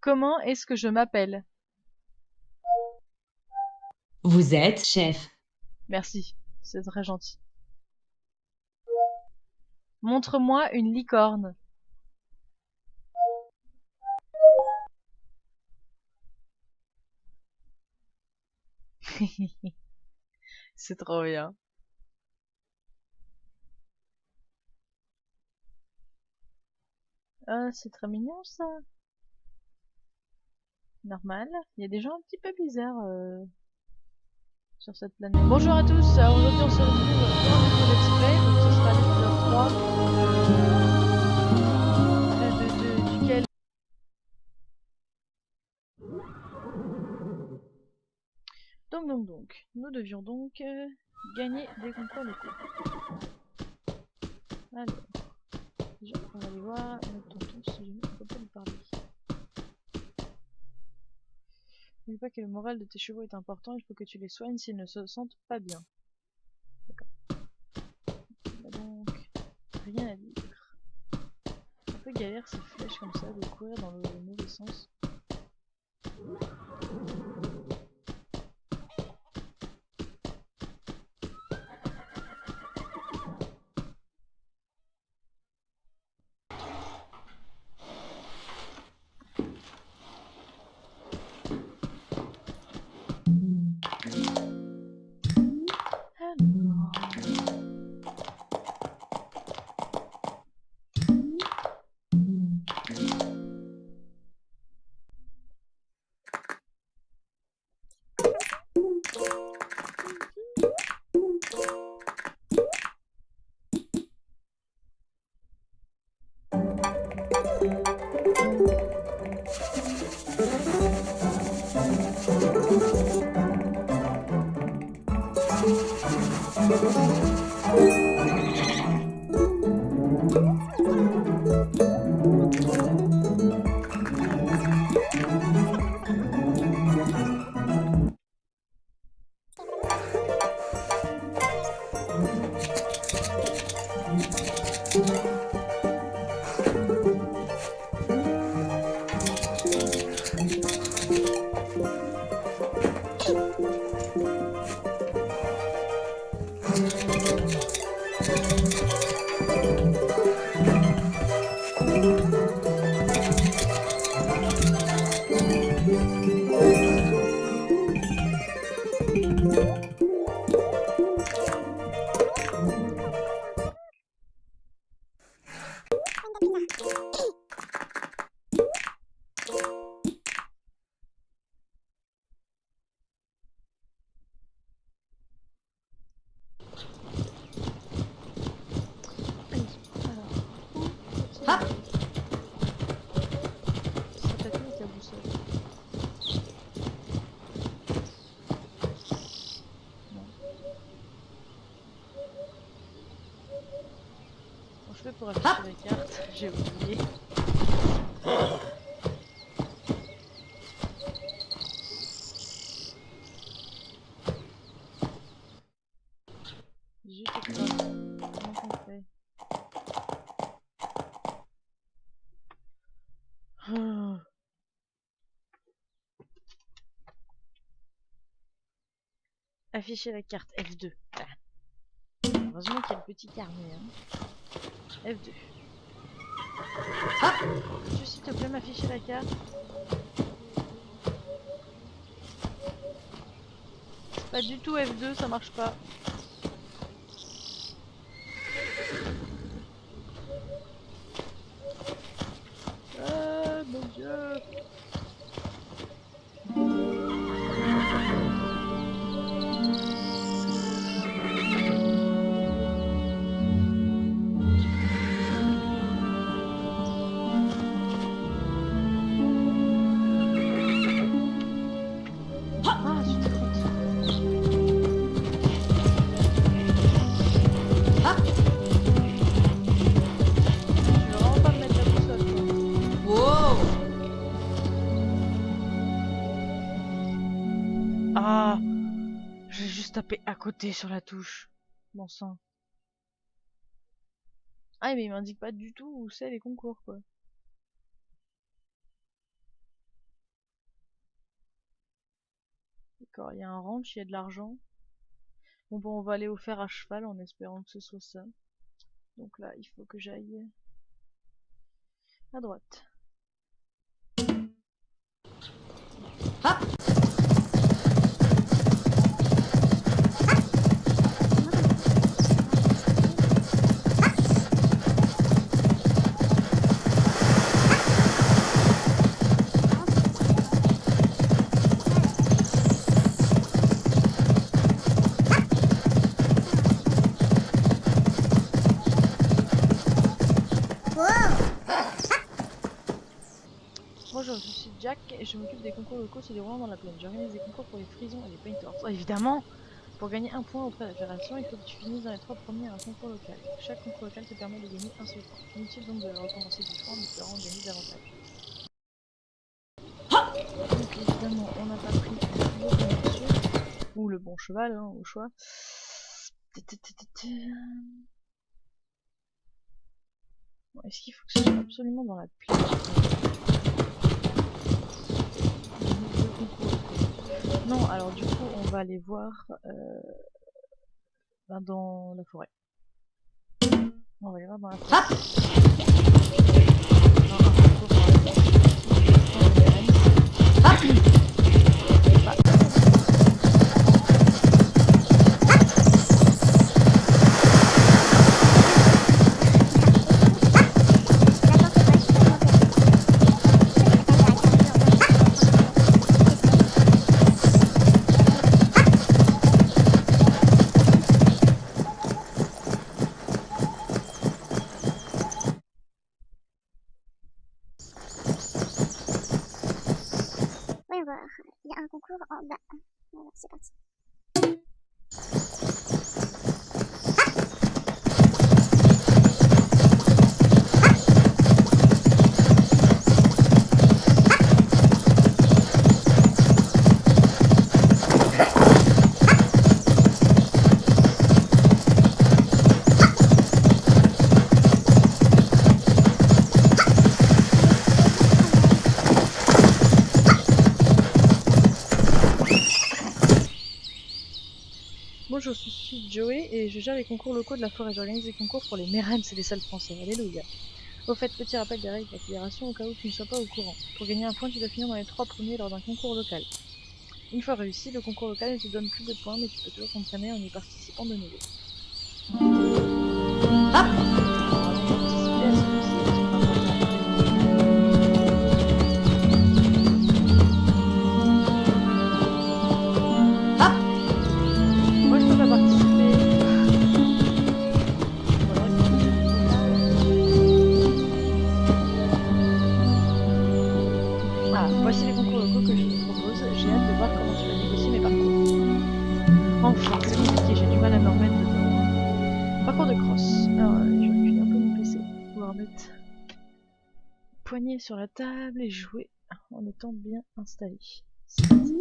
Comment est-ce que je m'appelle? Vous êtes chef. Merci, c'est très gentil. Montre-moi une licorne. C'est trop bien. Ah, c'est très mignon ça. Normal. Il y a des gens un petit peu bizarres sur cette planète. Bonjour à tous, aujourd'hui on se retrouve pour un nouveau let's play, donc ce sera l'épisode 3 duquel... Nous devions donc gagner des concours locaux. Alors, déjà on va aller voir notre tonton si jamais on peut pas lui parler. N'oublie pas que le moral de tes chevaux est important, il faut que tu les soignes s'ils ne se sentent pas bien. D'accord. On a donc rien à dire. Un peu galère ces flèches comme ça, de courir dans le mauvais sens. Alors... Hop. Ça t'a fait avec la boussole. Non. Comment je fais pour afficher la carte? J'ai oublié. Zut et crotte. Comment qu'on fait? Ah. Afficher la carte F2. Ah. Heureusement qu'il y a le petit carnet. Hein. F2. Peux-tu s'il te plaît m'afficher la carte? C'est pas du tout F2, ça marche pas. Ah mon dieu! Ah, zut et crotte. Tu veux vraiment pas me mettre la boussole, quoi. Wow. Ah! J'ai juste tapé à côté sur la touche. Bon sang. Ah, mais il m'indique pas du tout où c'est les concours, quoi. D'accord, il y a un ranch, il y a de l'argent. Bon, on va aller au fer à cheval en espérant que ce soit ça. Donc là, il faut que j'aille à droite. Bonjour, je suis Jack et je m'occupe des concours locaux se déroulant dans la plaine. J'organise des concours pour les frisons et les painters. Oh, évidemment! Pour gagner un point auprès de la fédération, il faut que tu finisses dans les 3 premiers à un concours local. Chaque concours local te permet de gagner un seul point. Inutile donc de recommencer 10 fois en espérant gagner davantage. Donc évidemment, on n'a pas pris le bon monsieur, ou le bon cheval, hein, au choix. Bon, est-ce qu'il faut que ce soit absolument dans la plaine? Non, alors du coup, on va aller voir dans la forêt. On va aller voir dans la forêt. Ouais, voilà, il y a un concours en bas. Voilà, c'est parti. Bonjour, je suis Joey et je gère les concours locaux de la forêt. J'organise des concours pour les Mérens et les salles français. Alléluia. Au fait, petit rappel des règles de la fédération au cas où tu ne sois pas au courant. Pour gagner un point, tu dois finir dans les 3 premiers lors d'un concours local. Une fois réussi, le concours local ne te donne plus de points, mais tu peux toujours t'entraîner en y participant de nouveau. Moi, je peux pas participer. Ah, voici les concours locaux que je te propose. J'ai hâte de voir comment tu vas négocier mes parcours. Enfin, c'est compliqué, j'ai du mal à me remettre dedans. Parcours de cross. Alors, je vais reculer un peu mon PC pour pouvoir mettre poignet sur la table et jouer en étant bien installé. C'est parti.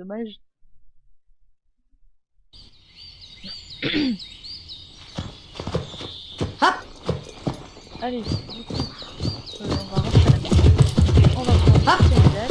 dommage. Hop. Allez, du coup, on va rentrer à la maison. On va prendre une petite médaille.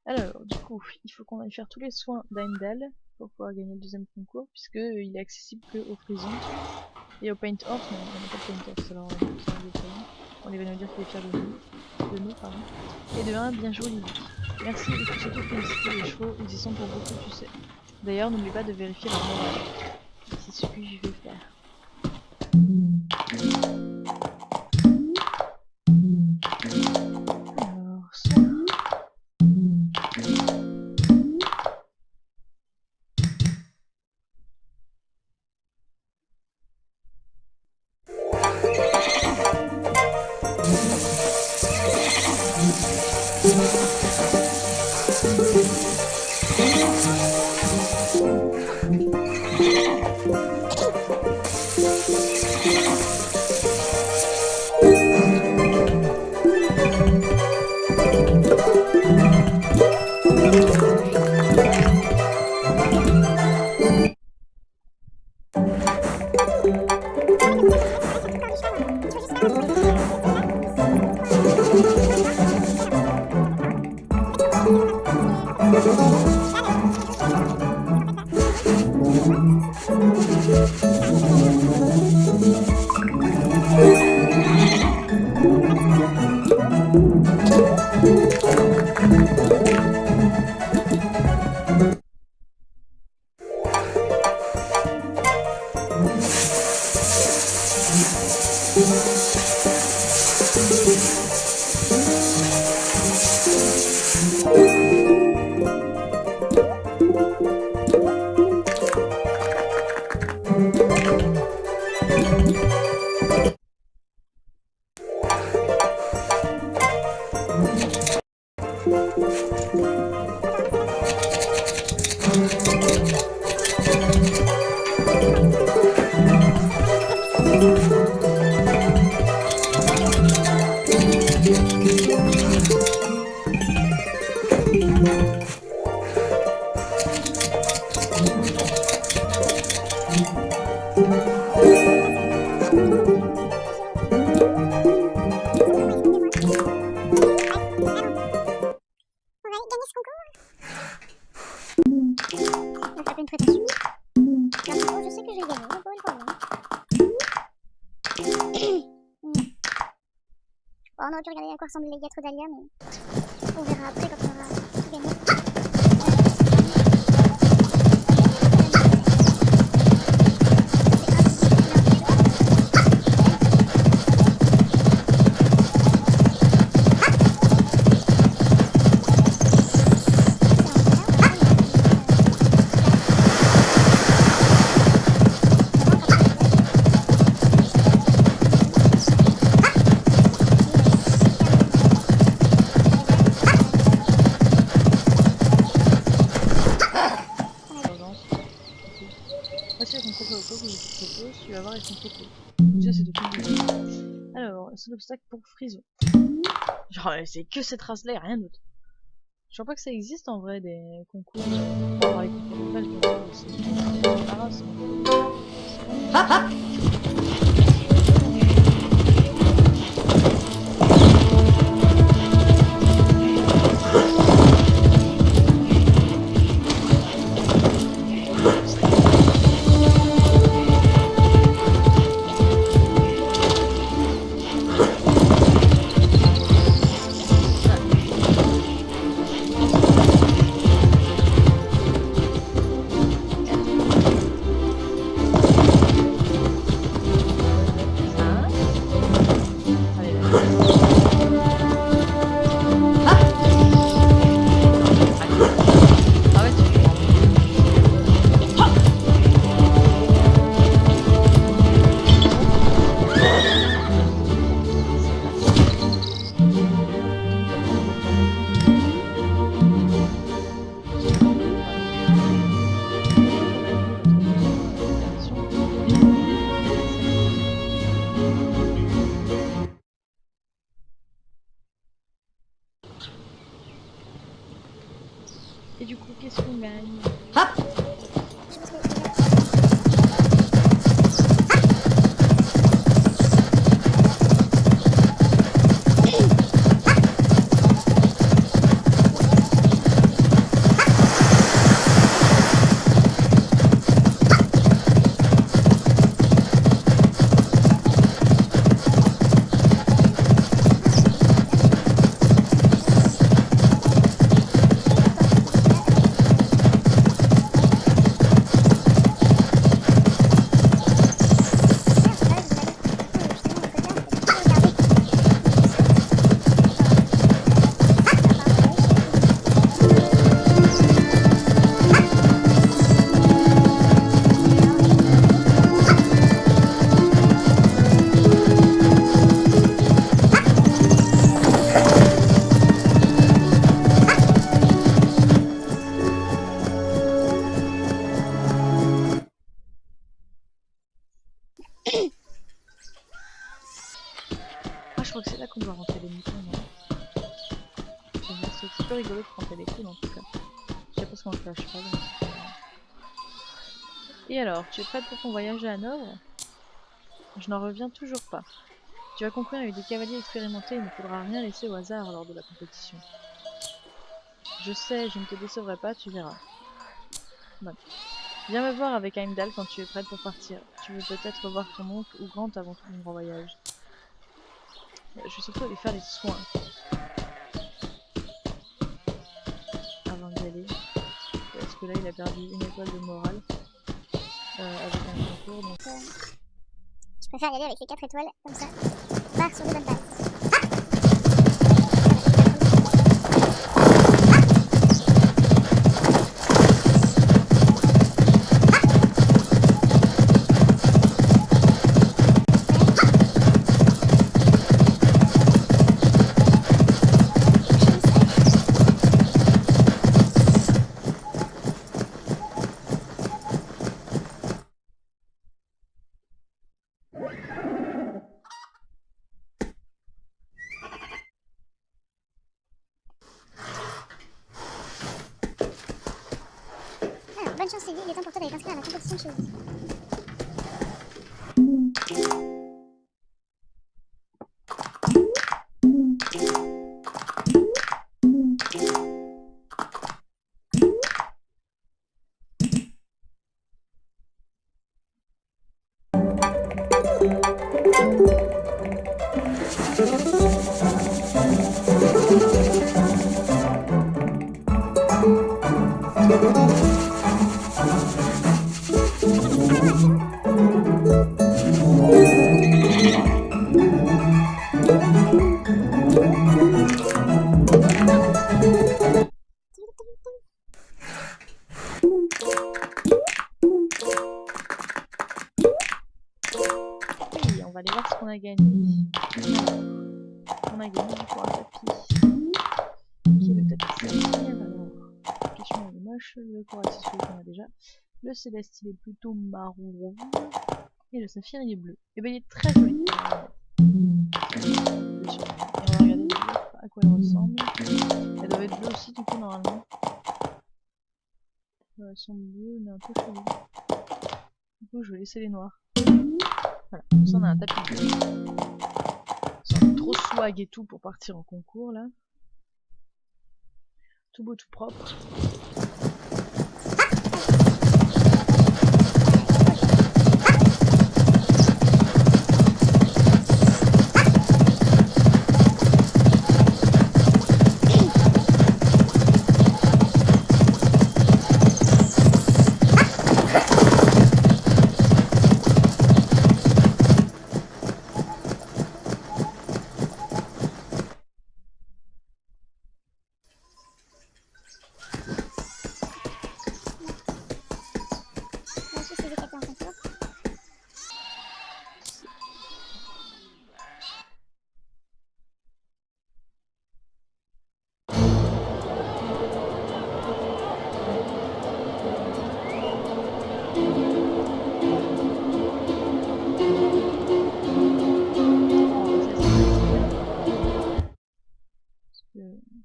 Alors, du coup, il faut qu'on aille faire tous les soins d'Heimdall pour pouvoir gagner le deuxième concours, puisque il est accessible que aux Frison et au Paint Horse, mais on n'a pas de Paint Horse, alors on va nous dire qu'il est fier de nous, pardon. Et de 1, bien joué Lily. Merci, il faut surtout féliciter les chevaux, ils y sont pour beaucoup, tu sais. D'ailleurs, n'oublie pas de vérifier leur morale. C'est ce que je vais faire. Alors, ça... On aurait pu regarder à quoi ressemblent les gâteaux d'Alia, mais on verra après quand on aura tout gagné. Tu vas voir, ils sont trop cool. Déjà, c'est de tout. Alors, seul obstacle pour Frison. Genre, c'est que cette race-là et rien d'autre. Je crois pas que ça existe en vrai des concours. On va voir les concours de base, bien sûr. C'est la race. Hop, hop. Et du coup, qu'est-ce qu'on gagne? Hop. Je pense que Ah, je crois que c'est là qu'on doit rentrer les moutons, non? C'est un petit peu rigolo de rentrer les poules en tout cas. Je sais pas ce qu'on fait à cheval. Mais c'est pas grave. Et alors, tu es prête pour ton voyage à Hanovre? Je n'en reviens toujours pas. Tu vas concourir avec des cavaliers expérimentés, il ne faudra rien laisser au hasard lors de la compétition. Je sais, je ne te décevrai pas, tu verras. Bon. Viens me voir avec Heimdall quand tu es prête pour partir. Tu veux peut-être voir ton oncle ou Grant avant ton grand voyage. Je vais surtout aller faire les soins avant d'y aller. Parce que là, il a perdu une étoile de morale avec un concours. Donc... je préfère y aller avec les 4 étoiles, comme ça. On part sur de bonnes bases. Alors, bonne chance Lily, il est temps pour toi d'aller t'inscrire à la compétition de chevaux. Oui, on va aller voir ce qu'on a gagné. On a gagné du coup un tapis. Qui est le tapis saphir. Alors, question elle est moche. Le corail c'est celui qu'on a déjà. Le céleste il est plutôt marron rouge. Et le saphir il est bleu. Et ben il est très joli. Et on va regarder à quoi il ressemble. Elle doit être bleue aussi du coup normalement. Elles sont bleues mais un peu cheloues. Du coup je vais laisser les noirs. Voilà, comme ça on a un tapis bleu. Sans trop swag et tout pour partir en concours là. Tout beau, tout propre. Là, je sais les 4 en concours.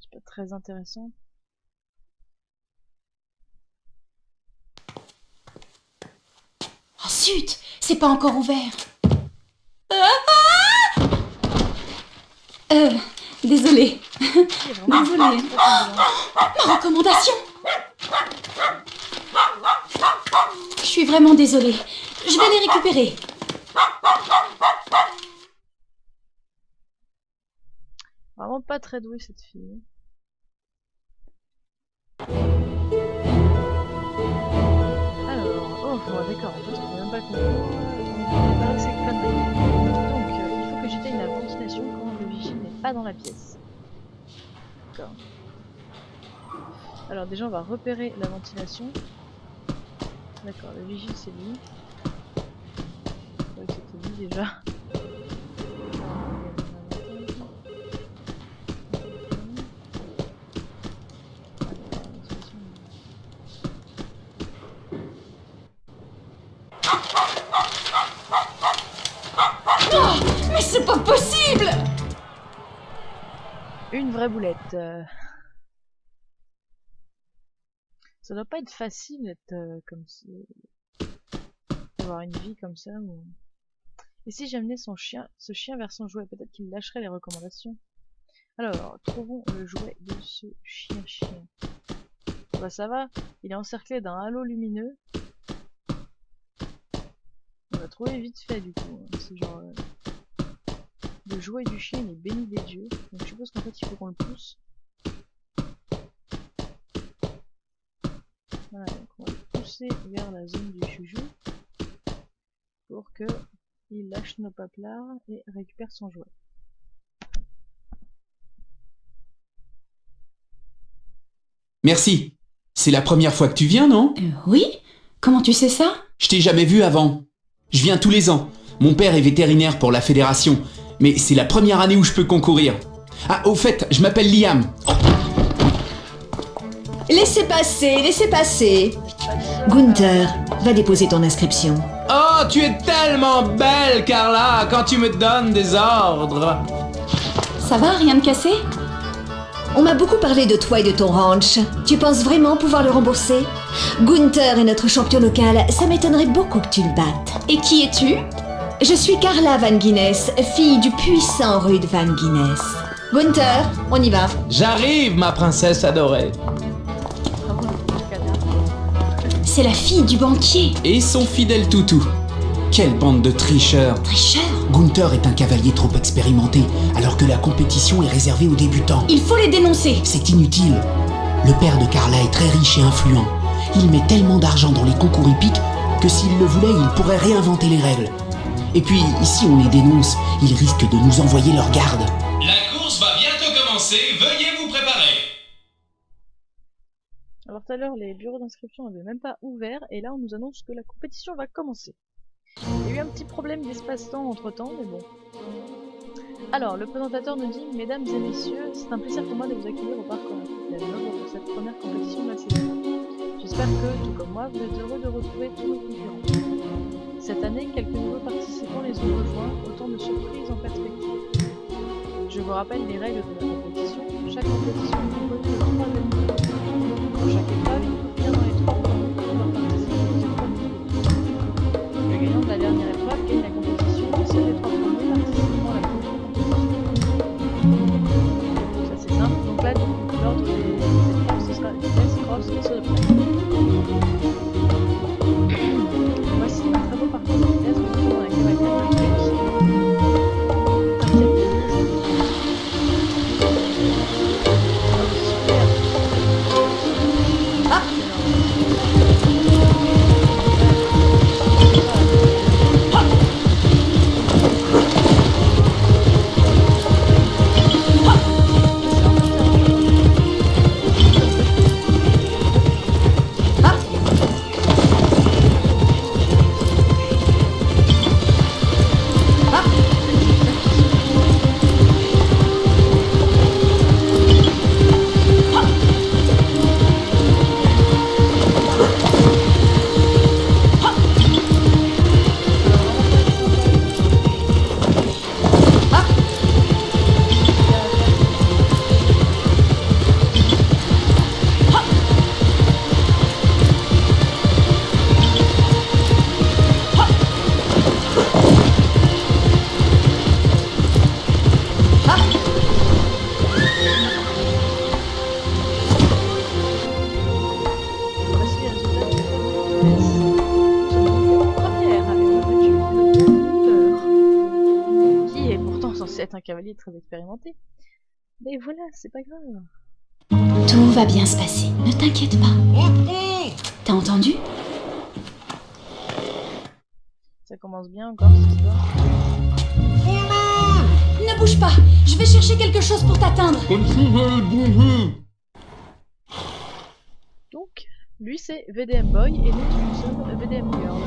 C'est pas très intéressant. zut, c'est pas encore ouvert. Désolée. Il est vraiment Désolée. Ma recommandation. Je suis vraiment désolée. Je vais les récupérer. Vraiment pas très douée cette fille. Alors, oh d'accord, en fait on peut même pas le comprendre. On est pas assez conneries. Donc, il faut que j'éteigne la ventilation quand le vigile n'est pas dans la pièce. D'accord. Alors déjà on va repérer la ventilation. D'accord, le vigile c'est lui. Je croyais que c'était lui déjà. Mais c'est pas possible! Une vraie boulette. Ça doit pas être facile d'être comme ça. D'avoir une vie comme ça. Ou... Et si j'amenais ce chien vers son jouet, peut-être qu'il lâcherait les recommandations. Alors, trouvons le jouet de ce chien. Bah ça va, il est encerclé d'un halo lumineux. On va trouver vite fait du coup. C'est genre... le jouet du chien il est béni des dieux. Donc je suppose qu'en fait il faut qu'on le pousse. Voilà, donc on va le pousser vers la zone du chouchou. Pour que il lâche nos paplards et récupère son jouet. Merci. C'est la première fois que tu viens, non? Oui? Comment tu sais ça? Je t'ai jamais vu avant. Je viens tous les ans. Mon père est vétérinaire pour la fédération, mais c'est la première année où je peux concourir. Ah, au fait, je m'appelle Liam. Laissez passer. Gunther, va déposer ton inscription. Oh, tu es tellement belle, Carla, quand tu me donnes des ordres. Ça va, rien de cassé? On m'a beaucoup parlé de toi et de ton ranch. Tu penses vraiment pouvoir le rembourser? Gunther est notre champion local, ça m'étonnerait beaucoup que tu le battes. Et qui es-tu? Je suis Carla Van Guinness, fille du puissant Ruud Van Guinness. Gunther, on y va. J'arrive, ma princesse adorée. C'est la fille du banquier. Et son fidèle toutou. Quelle bande de tricheurs. Tricheur? Gunther est un cavalier trop expérimenté, alors que la compétition est réservée aux débutants. Il faut les dénoncer. C'est inutile. Le père de Carla est très riche et influent. Il met tellement d'argent dans les concours hippiques que s'il le voulait, il pourrait réinventer les règles. Et puis, si on les dénonce, ils risquent de nous envoyer leur garde. La course va bientôt commencer, veuillez vous préparer. Alors tout à l'heure les bureaux d'inscription n'avaient même pas ouvert et là on nous annonce que la compétition va commencer. Il y a eu un petit problème d'espace-temps entre temps, mais bon. Alors, le présentateur nous dit: mesdames et messieurs, c'est un plaisir pour moi de vous accueillir au parc olympique lors de cette première compétition de la saison. J'espère que, tout comme moi, vous êtes heureux de retrouver tous nos concurrents. Cette année, quelques nouveaux participants les ont rejoints, autant de surprises en perspective. Je vous rappelle les règles de la compétition. Chaque compétition est composée de 3 épreuves. Pour chaque épreuve, il faut finir dans les 3 premiers pour pouvoir participer aux épreuves du jour. Le gagnant de la dernière épreuve gagne la compétition et seuls les 3 premiers participant à la prochaine compétition. Ça c'est simple. Donc là, l'ordre des épreuves, ce sera vitesse, cross et saut de près. Voici un très beau parcours de vitesse, nous sommes dans la cavalcade d'un course. Hop, cavalier très expérimenté. Mais voilà, c'est pas grave. Tout va bien se passer, ne t'inquiète pas. T'as entendu? Ça commence bien encore cette histoire. Ne bouge pas, je vais chercher quelque chose pour t'atteindre. Donc, lui c'est VDM Boy et nous sommes VDM Girl.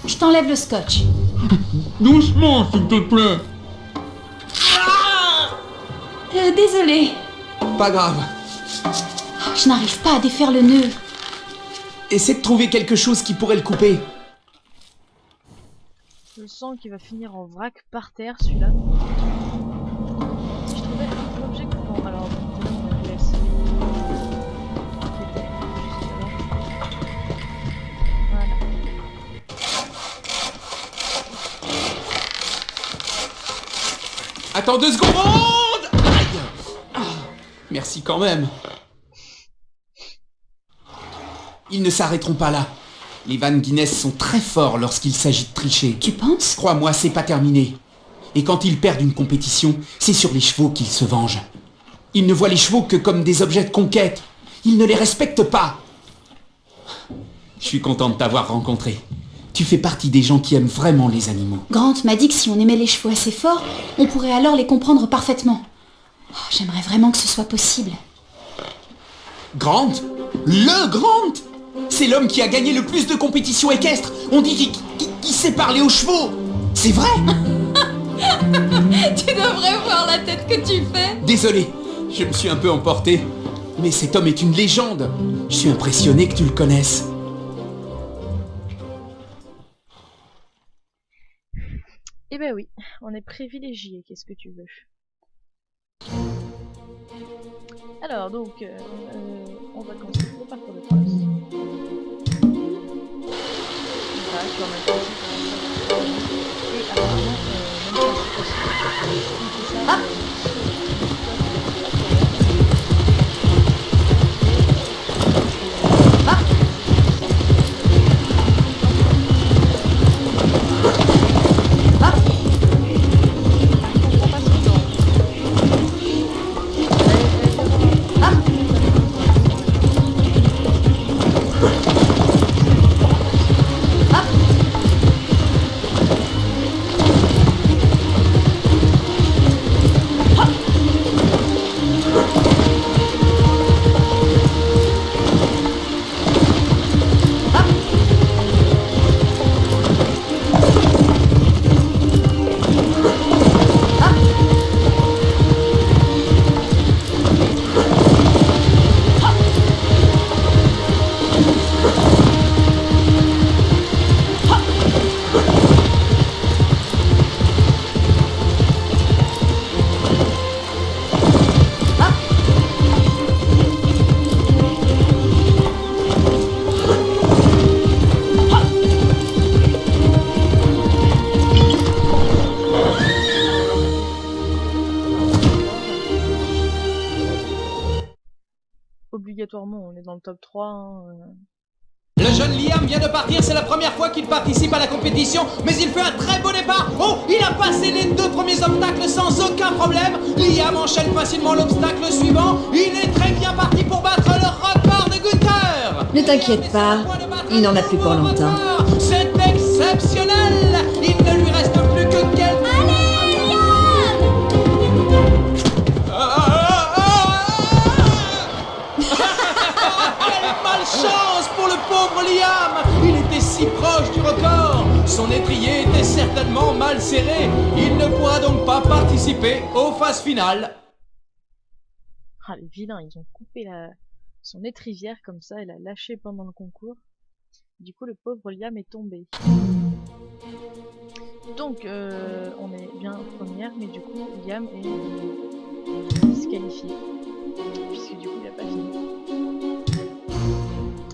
Je t'enlève le scotch. Doucement, s'il te plaît. Désolée. Pas grave. Je n'arrive pas à défaire le nœud. Essaie de trouver quelque chose qui pourrait le couper. Je sens qu'il va finir en vrac par terre celui-là. Si je trouvais un objet coupant, alors bon, on va laisser. Voilà. Attends 2 secondes. Aïe. Ah, merci quand même. Ils ne s'arrêteront pas là. Les Van Guinness sont très forts lorsqu'il s'agit de tricher. Tu penses? Crois-moi, c'est pas terminé. Et quand ils perdent une compétition, c'est sur les chevaux qu'ils se vengent. Ils ne voient les chevaux que comme des objets de conquête. Ils ne les respectent pas. Je suis content de t'avoir rencontré. Tu fais partie des gens qui aiment vraiment les animaux. Grant m'a dit que si on aimait les chevaux assez fort, on pourrait alors les comprendre parfaitement. Oh, j'aimerais vraiment que ce soit possible. Grant? Le Grant? C'est l'homme qui a gagné le plus de compétitions équestres. On dit qu'il sait parler aux chevaux. C'est vrai? Tu devrais voir la tête que tu fais. Désolé, je me suis un peu emporté. Mais cet homme est une légende. Je suis impressionné que tu le connaisses. Eh ben oui, on est privilégié, qu'est-ce que tu veux. Alors donc, on va commencer le parcours de cross. Voilà, tu vas mettre ici pour l'instant. Et apparemment, même ça c'est possible. On fait ça. Obligatoirement, on est dans le top 3. Hein. Le jeune Liam vient de partir, c'est la première fois qu'il participe à la compétition, mais il fait un très beau départ. Oh, il a passé les 2 premiers obstacles sans aucun problème. Liam enchaîne facilement l'obstacle suivant. Il est très bien parti pour battre le record de Gunther. Ne t'inquiète pas, il n'en a plus pour longtemps. C'est exceptionnel. Il ne lui reste plus que quelques... Allez, Liam! Quelle malchance pour le pauvre Liam! Il était si proche du record! Son étrier était certainement mal serré. Il ne pourra donc pas participer aux phases finales. Ah, les vilains, ils ont coupé son étrivière comme ça et l'a lâché pendant le concours. Du coup, le pauvre Liam est tombé. Donc, on est bien première, mais du coup, Liam est disqualifié. Puisque du coup, il a pas fini.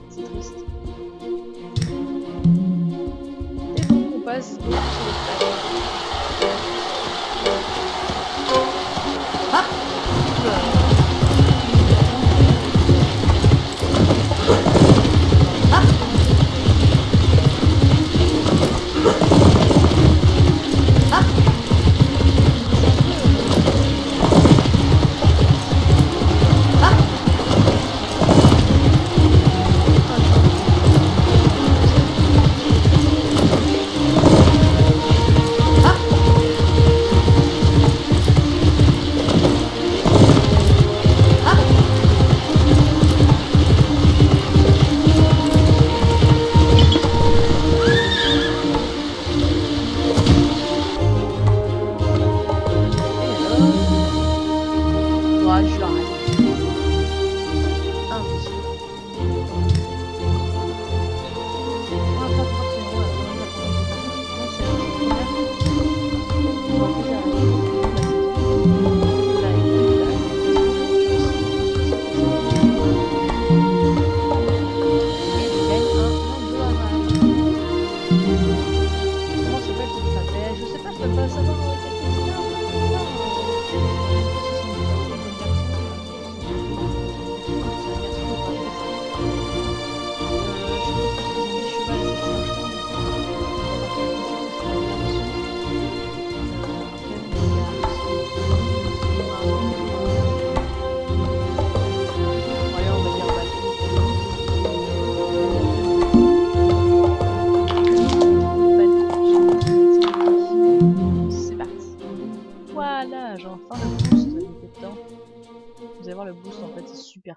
C'est triste. Et donc, on passe sur le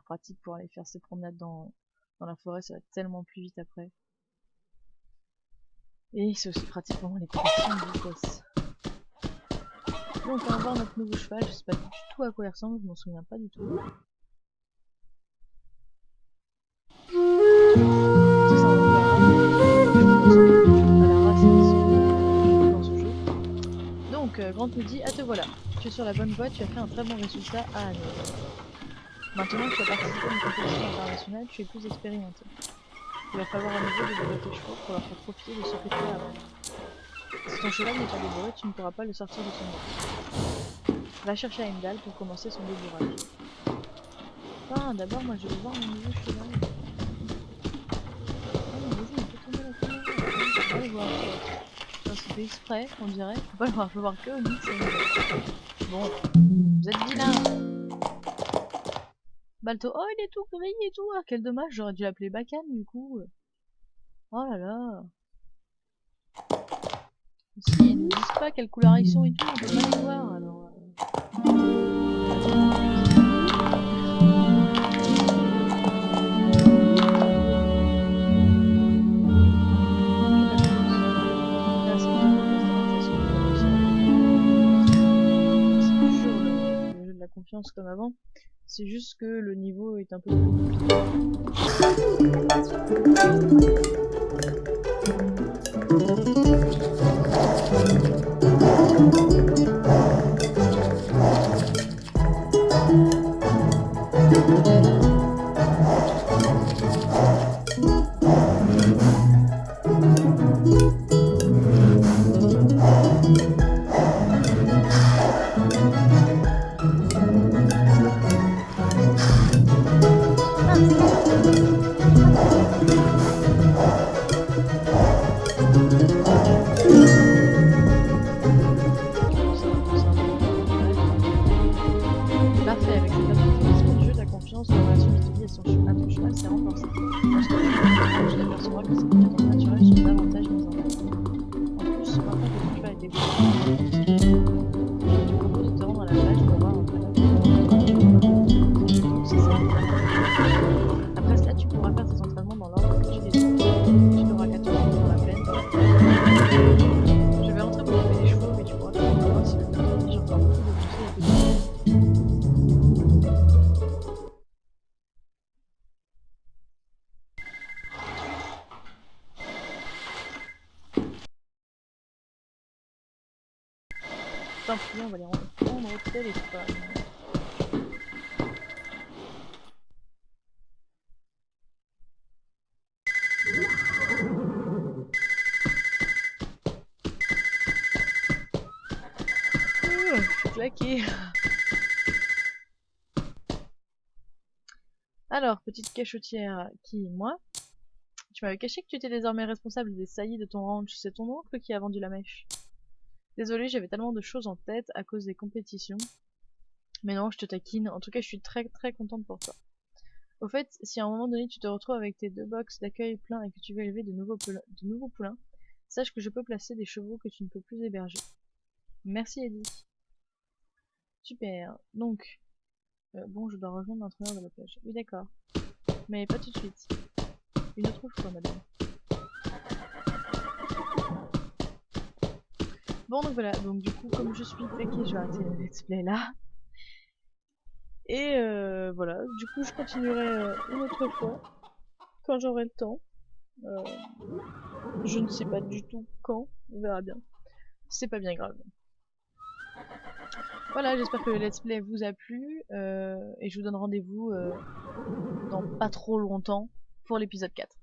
pratique pour aller faire ses promenades dans la forêt, ça va tellement plus vite après. Et c'est aussi pratique pour moi les compétitions de vitesse. Donc on va voir notre nouveau cheval, je sais pas du tout à quoi il ressemble, je m'en souviens pas du tout. Donc Grant nous dit, ah te voilà, tu es sur la bonne voie, tu as fait un très bon résultat à Hanover. Maintenant que tu as participé à une compétition internationale, tu es plus expérimenté. Il va falloir à nouveau développer tes chevaux pour leur faire profiter de ce que tu as avant. Si ton cheval n'est pas débourré, tu ne pourras pas le sortir de son nid. Va chercher Heimdall pour commencer son débourrage. Ah, d'abord, moi je vais voir mon nouveau cheval. Oh, vas-y, on peut tomber la caméra. On va le voir. C'est fait exprès, on dirait. Faut pas le voir, faut voir que Onyx et Heimdall. Bon, vous êtes vilains. Balto, oh il est tout gris et tout, ah, quel dommage, j'aurais dû l'appeler Bacan du coup. Oh là là. Si, ils ne disent pas quelle couleur ils sont et tout, on peut pas les voir alors. C'est toujours le jeu de la confiance comme avant. C'est juste que le niveau est un peu plus compliqué. Putain, on va les prendre au téléphone. Claqué. Alors, petite cachotière, qui, moi? Tu m'avais caché que tu étais désormais responsable des saillies de ton ranch, c'est ton oncle qui a vendu la mèche. Désolée, j'avais tellement de choses en tête à cause des compétitions. Mais non, je te taquine, en tout cas je suis très très contente pour toi. Au fait, si à un moment donné tu te retrouves avec tes 2 box d'accueil pleins et que tu veux élever de nouveaux poulains, sache que je peux placer des chevaux que tu ne peux plus héberger. Merci Eddie. Super, donc... bon, je dois rejoindre l'entraîneur de la plage. Oui d'accord, mais pas tout de suite. Une autre fois, madame. Bon, donc voilà, donc du coup, comme je suis claquée, je vais arrêter le let's play là. Et voilà, du coup, je continuerai une autre fois, quand j'aurai le temps. Je ne sais pas du tout quand, on verra bien. C'est pas bien grave. Voilà, j'espère que le let's play vous a plu, et je vous donne rendez-vous dans pas trop longtemps pour l'épisode 4.